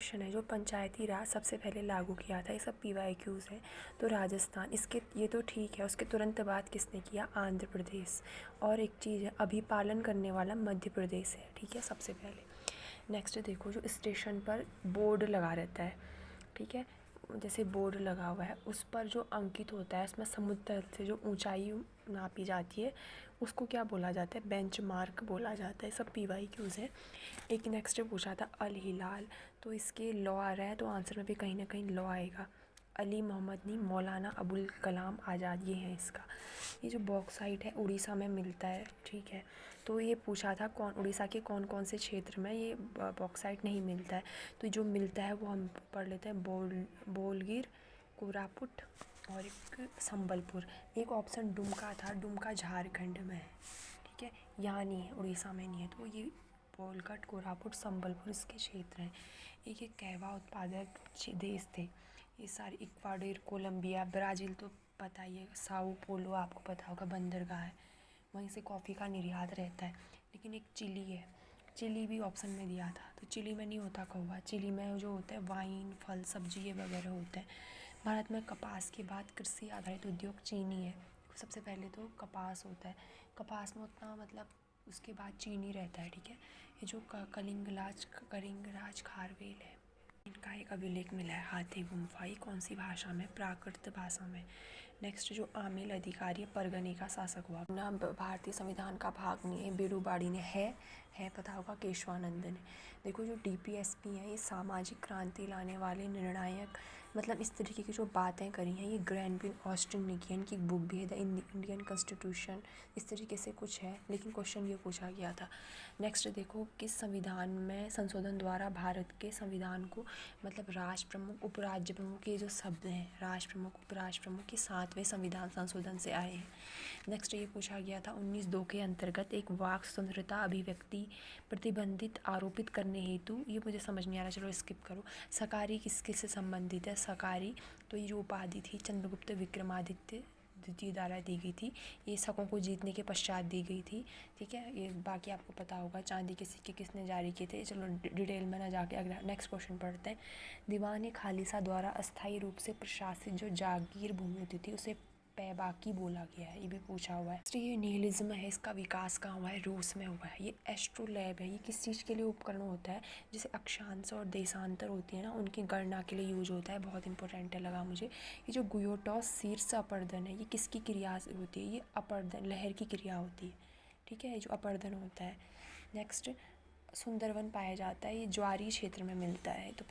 Question है जो पंचायती राज सबसे पहले लागू किया था, ये सब PYQs है। तो राजस्थान, इसके ये तो ठीक है, उसके तुरंत बाद किसने किया? आंध्र प्रदेश। और एक चीज़ है, अभी पालन करने वाला मध्य प्रदेश है, ठीक है, सबसे पहले। नेक्स्ट देखो, जो स्टेशन पर बोर्ड लगा रहता है, ठीक है, जैसे बोर्ड लगा हुआ है उस पर जो अंकित होता है, उसमें समुद्र तल से जो ऊंचाई नापी जाती है उसको क्या बोला जाता है? बेंचमार्क बोला जाता है। सब PYQs है। एक नेक्स्ट पूछा था अल हिलाल, तो इसके लॉ आ रहा है, तो आंसर में भी कहीं ना कहीं लॉ आएगा। अली मोहम्मद नहीं, मौलाना अबुल कलाम आज़ाद, ये है इसका। ये जो बॉक्साइट है उड़ीसा में मिलता है, ठीक है। तो ये पूछा था कौन, उड़ीसा के कौन कौन से क्षेत्र में ये बॉक्साइट नहीं मिलता है। तो जो मिलता है वो हम पढ़ लेते हैं, बोलगिर, कोरापुट और एक संबलपुर। एक ऑप्शन डुमका था, डुमका झारखंड में है, ठीक है, यहाँ नहीं है, उड़ीसा में नहीं है। तो ये बोलगढ़, कोरापुट, संबलपुर इसके क्षेत्र हैं। एक कहवा उत्पादक देश थे ये सारे, इक्वाडोर, कोलंबिया, ब्राज़ील तो पता ही है, साओ पोलो आपको पता होगा, बंदरगाह है, वहीं से कॉफ़ी का निर्यात रहता है। लेकिन एक चिली है, चिली भी ऑप्शन में दिया था, तो चिली में नहीं होता कहवा, चिली में जो होता है वाइन, फल, सब्जी ये वगैरह होता है। भारत में कपास के बाद कृषि आधारित उद्योग चीनी है। सबसे पहले तो कपास होता है, कपास में उतना मतलब उसके बाद चीनी रहता है, ठीक है। ये जो कलिंगराज खारवेल है, इनका एक अभिलेख मिला है, हाथी गुम्फा। ये कौन सी भाषा में? प्राकृत भाषा में। नेक्स्ट, जो आमेल अधिकारी परगने का शासक हुआ ना, भारतीय संविधान का भाग नहीं है, बेड़ूबाड़ी ने है पता होगा, केशवानंद ने। देखो जो DPSP है, ये सामाजिक क्रांति लाने वाले निर्णायक, मतलब इस तरीके की जो बातें करी हैं, ये ग्रैंडविन ऑस्टिन ने की, इनकी बुक भी है द इंडियन कॉन्स्टिट्यूशन, इस तरीके से कुछ है, लेकिन क्वेश्चन ये पूछा गया था। नेक्स्ट देखो, किस संविधान में संशोधन द्वारा भारत के संविधान को, मतलब राष्ट्र प्रमुख, उपराज्य प्रमुख के जो शब्द हैं, राष्ट्र प्रमुख, उपराष्ट्र प्रमुख के 7वें संविधान संशोधन से आए हैं। नेक्स्ट ये पूछा गया था 19(2) के अंतर्गत एक वाक स्वतंत्रता अभिव्यक्ति प्रतिबंधित आरोपित करने हेतु, ये मुझे समझ नहीं आ रहा, चलो स्किप करो। सकारी किसके से संबंधित है? सकारी, तो ये जो उपाधि थी चंद्रगुप्त विक्रमादित्य द्वितीय द्वारा दी गई थी, ये शकों को जीतने के पश्चात दी गई थी, ठीक है। ये बाकी आपको पता होगा। चांदी के सिक्के किसने जारी किए थे? चलो डिटेल में ना जाके अगला नेक्स्ट क्वेश्चन पढ़ते हैं। दीवान खालिसा द्वारा अस्थायी रूप से प्रशासित जो जागीर भूमि होती थी उसे पैबाकी बोला गया है, ये भी पूछा हुआ है। तो ये निहिलिज्म है, इसका विकास कहाँ हुआ है? रूस में हुआ है। ये एस्ट्रोलैब है, ये किस चीज़ के लिए उपकरण होता है? जैसे अक्षांश और देशांतर होती है ना, उनकी गणना के लिए यूज होता है, बहुत इंपॉर्टेंट है लगा मुझे। ये जो गुयोटॉस शीर्ष अपर्दन है, ये किसकी क्रिया होती है? ये अपर्दन, लहर की क्रिया होती है, ठीक है, ये जो अपर्दन होता है। नेक्स्ट, सुंदरवन पाया जाता है, ये ज्वारीय क्षेत्र में मिलता है, तो